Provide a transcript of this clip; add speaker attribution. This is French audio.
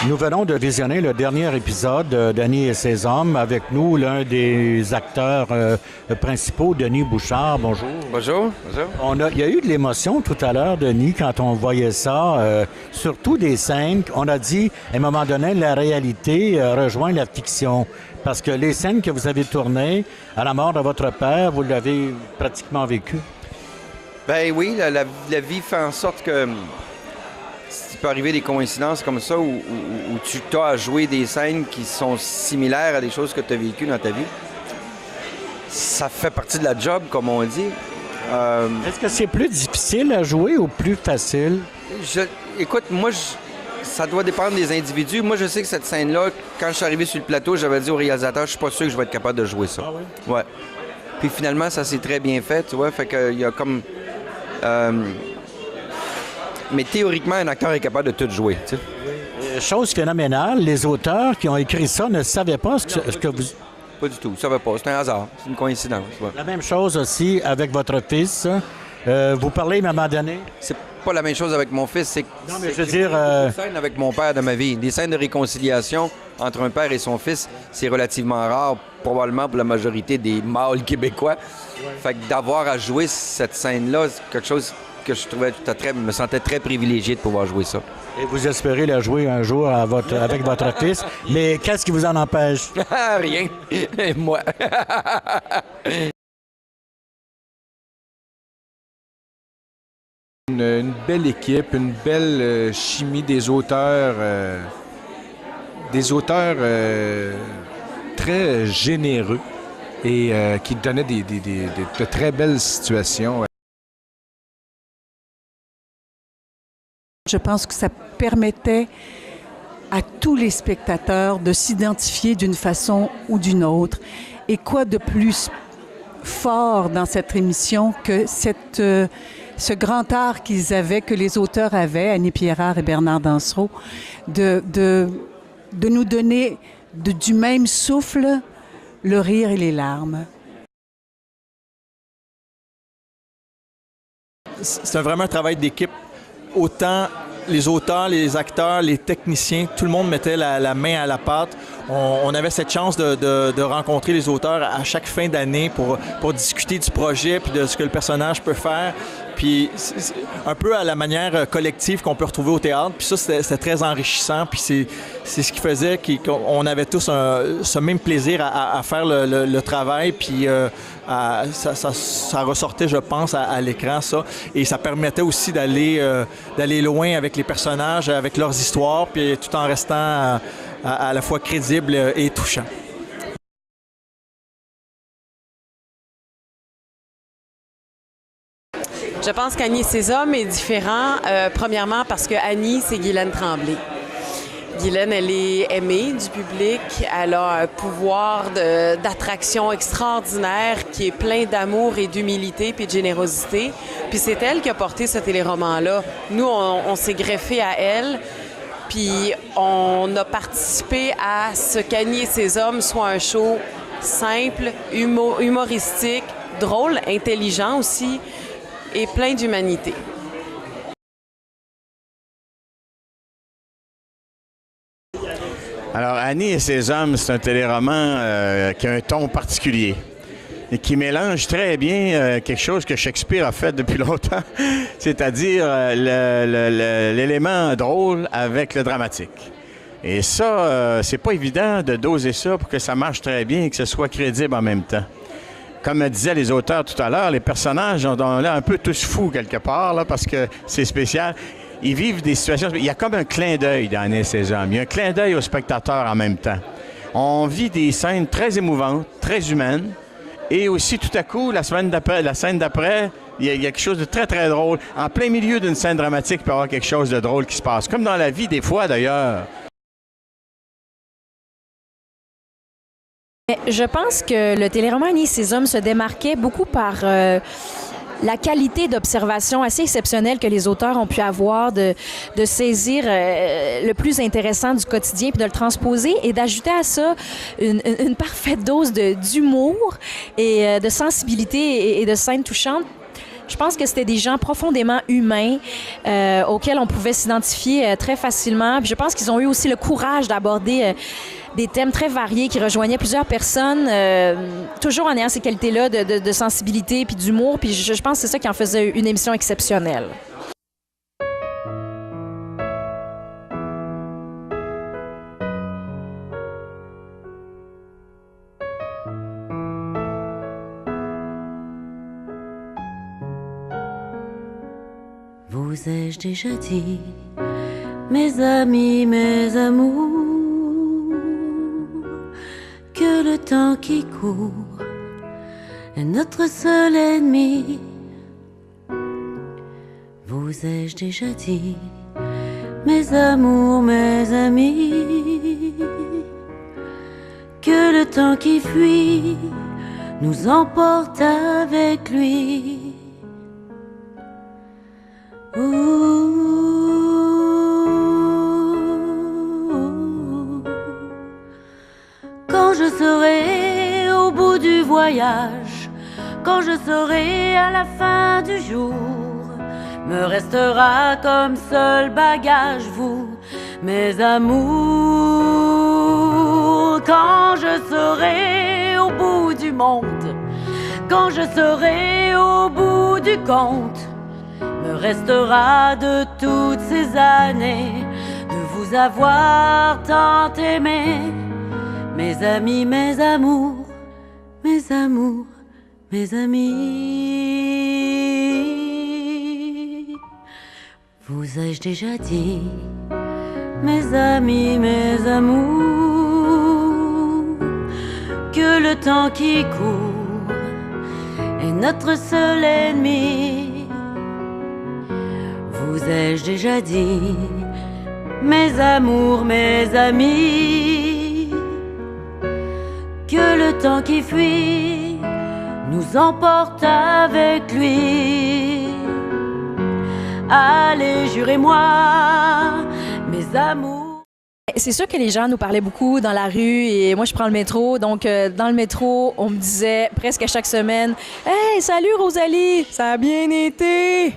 Speaker 1: Nous venons de visionner le dernier épisode d'Annie et ses hommes. Avec nous, l'un des acteurs principaux, Denis Bouchard. Bonjour.
Speaker 2: Bonjour. Bonjour.
Speaker 1: Il y a eu de l'émotion tout à l'heure, Denis, quand on voyait ça. Surtout des scènes, on a dit, à un moment donné, la réalité rejoint la fiction. Parce que les scènes que vous avez tournées à la mort de votre père, vous l'avez pratiquement vécu.
Speaker 2: Ben oui, la vie fait en sorte que il peut arriver des coïncidences comme ça où tu as à jouer des scènes qui sont similaires à des choses que tu as vécues dans ta vie. Ça fait partie de la job, comme on dit.
Speaker 1: Est-ce que c'est plus difficile à jouer ou plus facile?
Speaker 2: Écoute, ça doit dépendre des individus. Moi, je sais que cette scène-là, quand je suis arrivé sur le plateau, j'avais dit au réalisateur, je suis pas sûr que je vais être capable de jouer ça.
Speaker 1: Ah oui?
Speaker 2: Ouais. Puis finalement, ça s'est très bien fait, tu vois. Fait qu'il y a comme... Mais théoriquement, un acteur est capable de tout jouer, tu sais.
Speaker 1: Chose phénoménale, les auteurs qui ont écrit ça ne savaient pas ce que vous...
Speaker 2: Pas du tout, ça va pas. C'est un hasard, c'est une coïncidence. Ouais.
Speaker 1: La même chose aussi avec votre fils. Vous parlez à un moment donné?
Speaker 2: C'est pas la même chose avec mon fils, c'est que...
Speaker 1: Non, mais je veux dire...
Speaker 2: Des scènes avec mon père de ma vie. Des scènes de réconciliation entre un père et son fils, c'est relativement rare, probablement pour la majorité des mâles québécois. Ouais. Fait que d'avoir à jouer cette scène-là, c'est quelque chose que je trouvais me sentais très privilégié de pouvoir jouer ça.
Speaker 1: Et vous espérez la jouer un jour avec votre fils, mais qu'est-ce qui vous en empêche?
Speaker 2: Rien. Moi.
Speaker 3: Une belle équipe, une belle chimie des auteurs très généreux et qui donnaient de très belles situations.
Speaker 4: Je pense que ça permettait à tous les spectateurs de s'identifier d'une façon ou d'une autre. Et quoi de plus fort dans cette émission que ce grand art qu'ils avaient, que les auteurs avaient, Annie Pierrard et Bernard Dansereau, de nous donner du même souffle le rire et les larmes.
Speaker 5: C'est vraiment un travail d'équipe. Autant les auteurs, les acteurs, les techniciens, tout le monde mettait la main à la pâte. On avait cette chance de rencontrer les auteurs à chaque fin d'année pour discuter du projet puis de ce que le personnage peut faire. Puis un peu à la manière collective qu'on peut retrouver au théâtre. Puis ça, c'était très enrichissant. Puis c'est ce qui faisait qu'on avait tous ce même plaisir à faire le travail. Puis ça ressortait, je pense, à l'écran, ça. Et ça permettait aussi d'aller loin avec les personnages, avec leurs histoires, puis tout en restant à la fois crédible et touchant.
Speaker 6: Je pense qu'Annie et ses hommes est différent, premièrement parce que Annie, c'est Guylaine Tremblay. Guylaine, elle est aimée du public, elle a un pouvoir d'attraction extraordinaire qui est plein d'amour et d'humilité puis de générosité. Puis c'est elle qui a porté ce téléroman-là. Nous, on s'est greffé à elle, puis on a participé à ce qu'Annie et ses hommes soit un show simple, humoristique, drôle, intelligent aussi, et plein d'humanité.
Speaker 7: Alors, Annie et ses hommes, c'est un téléroman qui a un ton particulier et qui mélange très bien quelque chose que Shakespeare a fait depuis longtemps, c'est-à-dire l'élément drôle avec le dramatique. Et ça, c'est pas évident de doser ça pour que ça marche très bien et que ce soit crédible en même temps. Comme disaient les auteurs tout à l'heure, les personnages ont l'air un peu tous fous quelque part, là, parce que c'est spécial. Ils vivent des situations... Il y a comme un clin d'œil dans Annie et ses hommes. Il y a un clin d'œil aux spectateurs en même temps. On vit des scènes très émouvantes, très humaines. Et aussi, tout à coup, la scène d'après, il y a quelque chose de très, très drôle. En plein milieu d'une scène dramatique, il peut y avoir quelque chose de drôle qui se passe. Comme dans la vie, des fois, d'ailleurs.
Speaker 8: Je pense que le téléroman Annie et ses hommes se démarquait beaucoup par la qualité d'observation assez exceptionnelle que les auteurs ont pu avoir de saisir le plus intéressant du quotidien puis de le transposer et d'ajouter à ça une parfaite dose d'humour et de sensibilité et de scènes touchantes. Je pense que c'était des gens profondément humains auxquels on pouvait s'identifier très facilement. Puis je pense qu'ils ont eu aussi le courage d'aborder des thèmes très variés qui rejoignaient plusieurs personnes, toujours en ayant ces qualités-là de sensibilité puis d'humour. Puis je pense que c'est ça qui en faisait une émission exceptionnelle.
Speaker 9: Vous ai-je déjà dit, mes amis, mes amours, que le temps qui court est notre seul ennemi? Vous ai-je déjà dit, mes amours, mes amis, que le temps qui fuit nous emporte avec lui? Quand je serai au bout du voyage, quand je serai à la fin du jour, me restera comme seul bagage vous, mes amours. Quand je serai au bout du monde, quand je serai au bout du compte, me restera de toutes ces années de vous avoir tant aimé, mes amis, mes amours, mes amours, mes amis. Vous ai-je déjà dit, mes amis, mes amours, que le temps qui court est notre seul ennemi? Vous ai-je déjà dit, mes amours, mes amis, que le temps qui fuit nous emporte avec lui? Allez, jurez-moi, mes amours.
Speaker 8: C'est sûr que les gens nous parlaient beaucoup dans la rue et moi je prends le métro, donc dans le métro on me disait presque à chaque semaine « Hey, salut Rosalie, ça a bien été! »